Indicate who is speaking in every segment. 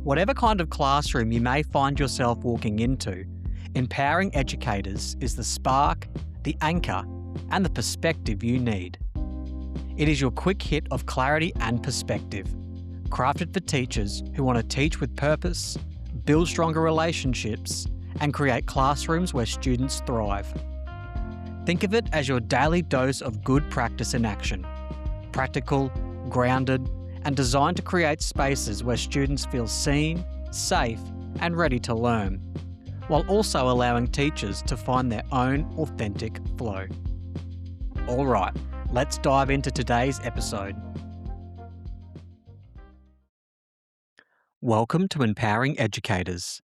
Speaker 1: Whatever kind of classroom you may find yourself walking into, empowering educators is the spark, the anchor, and the perspective you need. It is your quick hit of clarity and perspective, crafted for teachers who want to teach with purpose, build stronger relationships, and create classrooms where students thrive. Think of it as your daily dose of good practice in action. Practical, grounded, and designed to create spaces where students feel seen, safe, and ready to learn, while also allowing teachers to find their own authentic flow. All right, let's dive into today's episode. Welcome to Empowering Educators.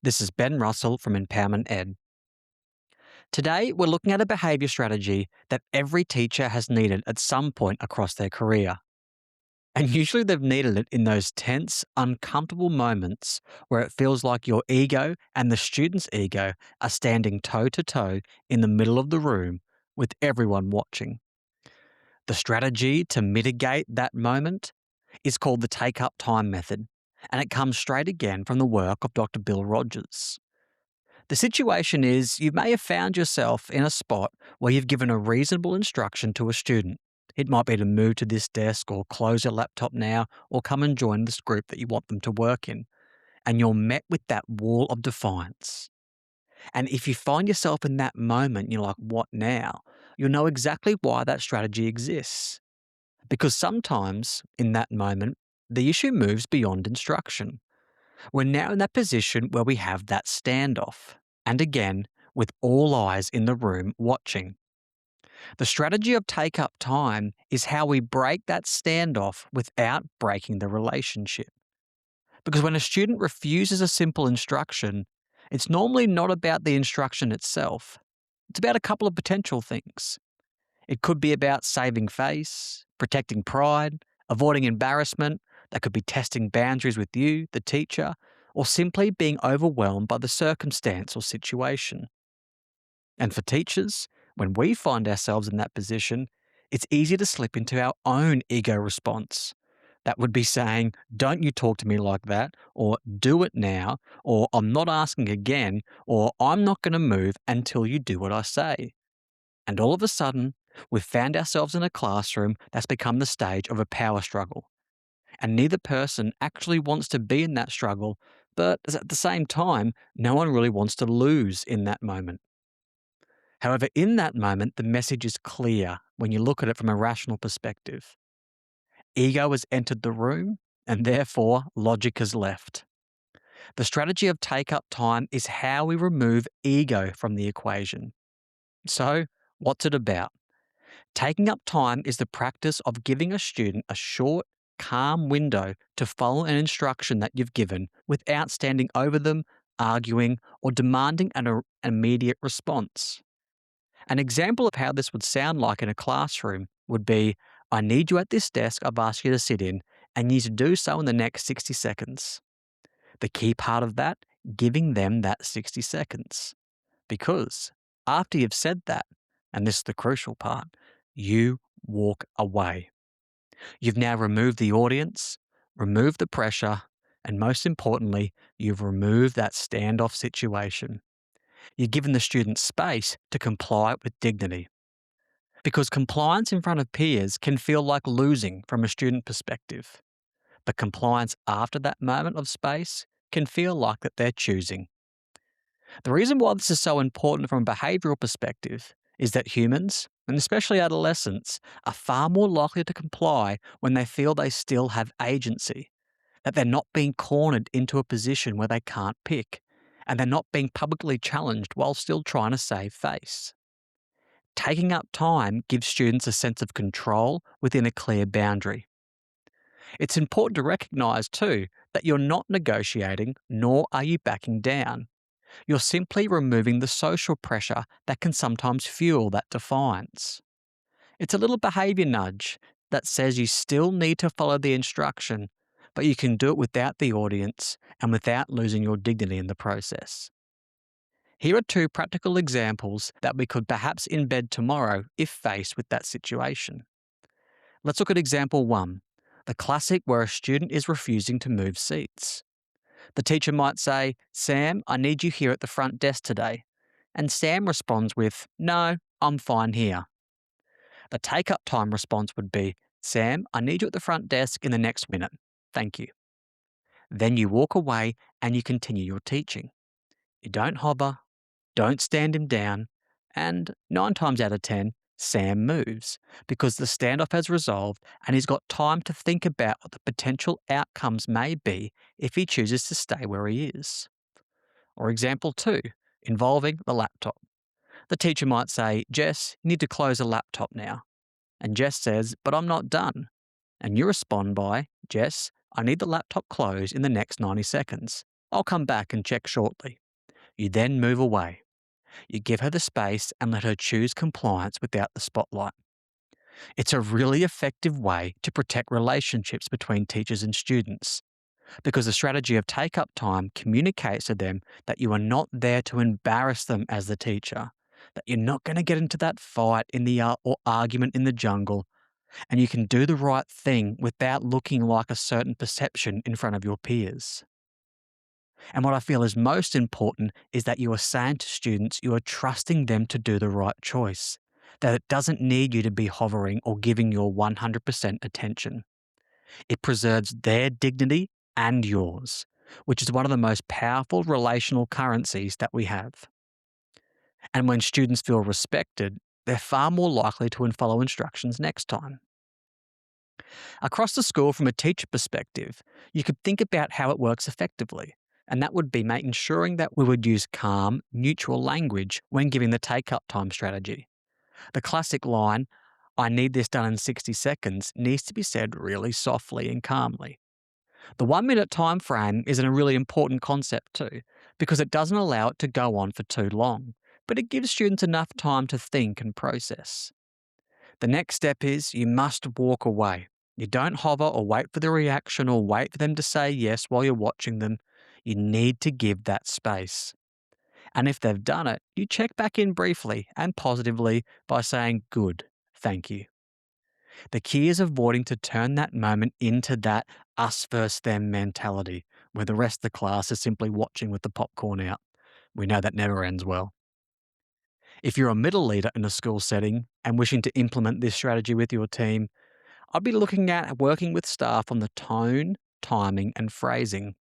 Speaker 1: This is Ben Russell from Empowerment Ed. Today, we're looking at a behaviour strategy that every teacher has needed at some point across their career. And usually they've needed it in those tense, uncomfortable moments where it feels like your ego and the student's ego are standing toe to toe in the middle of the room with everyone watching. The strategy to mitigate that moment is called the take-up time method, and it comes straight again from the work of Dr. Bill Rogers. The situation is you may have found yourself in a spot where you've given a reasonable instruction to a student. It might be to move to this desk or close your laptop now or come and join this group that you want them to work in. And you're met with that wall of defiance. And if you find yourself in that moment, you're like, what now? You'll know exactly why that strategy exists. Because sometimes in that moment, the issue moves beyond instruction. We're now in that position where we have that standoff. And again, with all eyes in the room watching. The strategy of take-up time is how we break that standoff without breaking the relationship. Because when a student refuses a simple instruction, it's normally not about the instruction itself. It's about a couple of potential things. It could be about saving face, protecting pride, avoiding embarrassment. That could be testing boundaries with you, the teacher, or simply being overwhelmed by the circumstance or situation. And for teachers, when we find ourselves in that position, it's easy to slip into our own ego response. That would be saying, don't you talk to me like that, or do it now, or I'm not asking again, or I'm not going to move until you do what I say. And all of a sudden, we've found ourselves in a classroom that's become the stage of a power struggle. And neither person actually wants to be in that struggle, but at the same time, no one really wants to lose in that moment. However, in that moment, the message is clear when you look at it from a rational perspective. Ego has entered the room, and therefore logic has left. The strategy of take-up time is how we remove ego from the equation. So, what's it about? Taking up time is the practice of giving a student a short, calm window to follow an instruction that you've given without standing over them, arguing, or demanding an immediate response. An example of how this would sound like in a classroom would be, I need you at this desk I've asked you to sit in, and you need to do so in the next 60 seconds. The key part of that, giving them that 60 seconds. Because after you've said that, and this is the crucial part, you walk away. You've now removed the audience, removed the pressure, and most importantly, you've removed that standoff situation. You're giving the student space to comply with dignity. Because compliance in front of peers can feel like losing from a student perspective. But compliance after that moment of space can feel like that they're choosing. The reason why this is so important from a behavioural perspective is that humans, and especially adolescents, are far more likely to comply when they feel they still have agency, that they're not being cornered into a position where they can't pick, and they're not being publicly challenged while still trying to save face. Taking up time gives students a sense of control within a clear boundary. It's important to recognise too that you're not negotiating nor are you backing down. You're simply removing the social pressure that can sometimes fuel that defiance. It's a little behaviour nudge that says you still need to follow the instruction, but you can do it without the audience and without losing your dignity in the process. Here are two practical examples that we could perhaps embed tomorrow if faced with that situation. Let's look at example 1, the classic where a student is refusing to move seats. The teacher might say, "Sam, I need you here at the front desk today." And Sam responds with, "No, I'm fine here." The take-up time response would be, "Sam, I need you at the front desk in the next minute. Thank you." Then you walk away and you continue your teaching. You don't hover, don't stand him down, and 9 times out of 10, Sam moves because the standoff has resolved and he's got time to think about what the potential outcomes may be if he chooses to stay where he is. Or example 2, involving the laptop. The teacher might say, "Jess, you need to close the laptop now." And Jess says, "But I'm not done." And you respond by, "Jess, I need the laptop closed in the next 90 seconds. I'll come back and check shortly." You then move away. You give her the space and let her choose compliance without the spotlight. It's a really effective way to protect relationships between teachers and students, because the strategy of take-up time communicates to them that you are not there to embarrass them as the teacher, that you're not going to get into that fight or argument in the jungle, and you can do the right thing without looking like a certain perception in front of your peers. And what I feel is most important is that you are saying to students you are trusting them to do the right choice, that it doesn't need you to be hovering or giving your 100% attention. It preserves their dignity and yours, which is one of the most powerful relational currencies that we have. And when students feel respected, they're far more likely to follow instructions next time. Across the school, from a teacher perspective, you could think about how it works effectively. And that would be ensuring that we would use calm, neutral language when giving the take-up time strategy. The classic line, "I need this done in 60 seconds, needs to be said really softly and calmly. The 1-minute time frame is a really important concept too, because it doesn't allow it to go on for too long, but it gives students enough time to think and process. The next step is you must walk away. You don't hover or wait for the reaction or wait for them to say yes while you're watching them. You need to give that space. And if they've done it, you check back in briefly and positively by saying, "Good, thank you." The key is avoiding to turn that moment into that us versus them mentality, where the rest of the class is simply watching with the popcorn out. We know that never ends well. If you're a middle leader in a school setting and wishing to implement this strategy with your team, I'd be looking at working with staff on the tone, timing, and phrasing.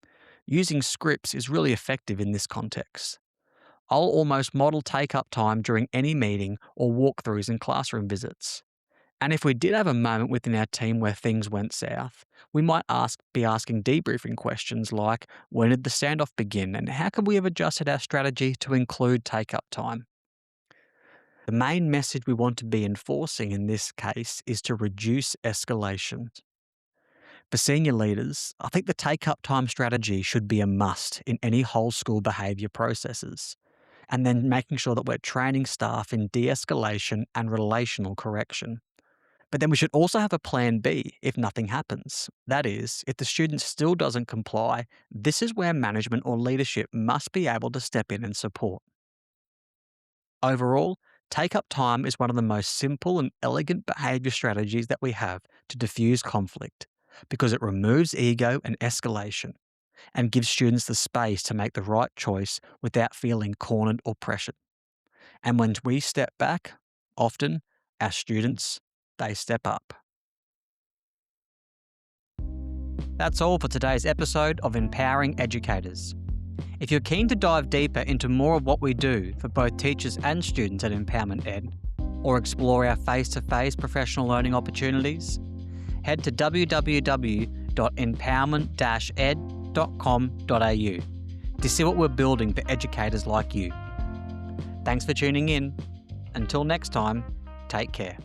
Speaker 1: Using scripts is really effective in this context. I'll almost model take-up time during any meeting or walkthroughs in classroom visits. And if we did have a moment within our team where things went south, we might be asking debriefing questions like, when did the standoff begin and how could we have adjusted our strategy to include take-up time? The main message we want to be enforcing in this case is to reduce escalation. For senior leaders, I think the take-up time strategy should be a must in any whole school behaviour processes, and then making sure that we're training staff in de-escalation and relational correction. But then we should also have a plan B if nothing happens. That is, if the student still doesn't comply, this is where management or leadership must be able to step in and support. Overall, take-up time is one of the most simple and elegant behaviour strategies that we have to diffuse conflict, because it removes ego and escalation and gives students the space to make the right choice without feeling cornered or pressured. And when we step back, often our students, they step up. That's all for today's episode of Empowering Educators. If you're keen to dive deeper into more of what we do for both teachers and students at Empowerment Ed, or explore our face-to-face professional learning opportunities, head to www.empowerment-ed.com.au to see what we're building for educators like you. Thanks for tuning in. Until next time, take care.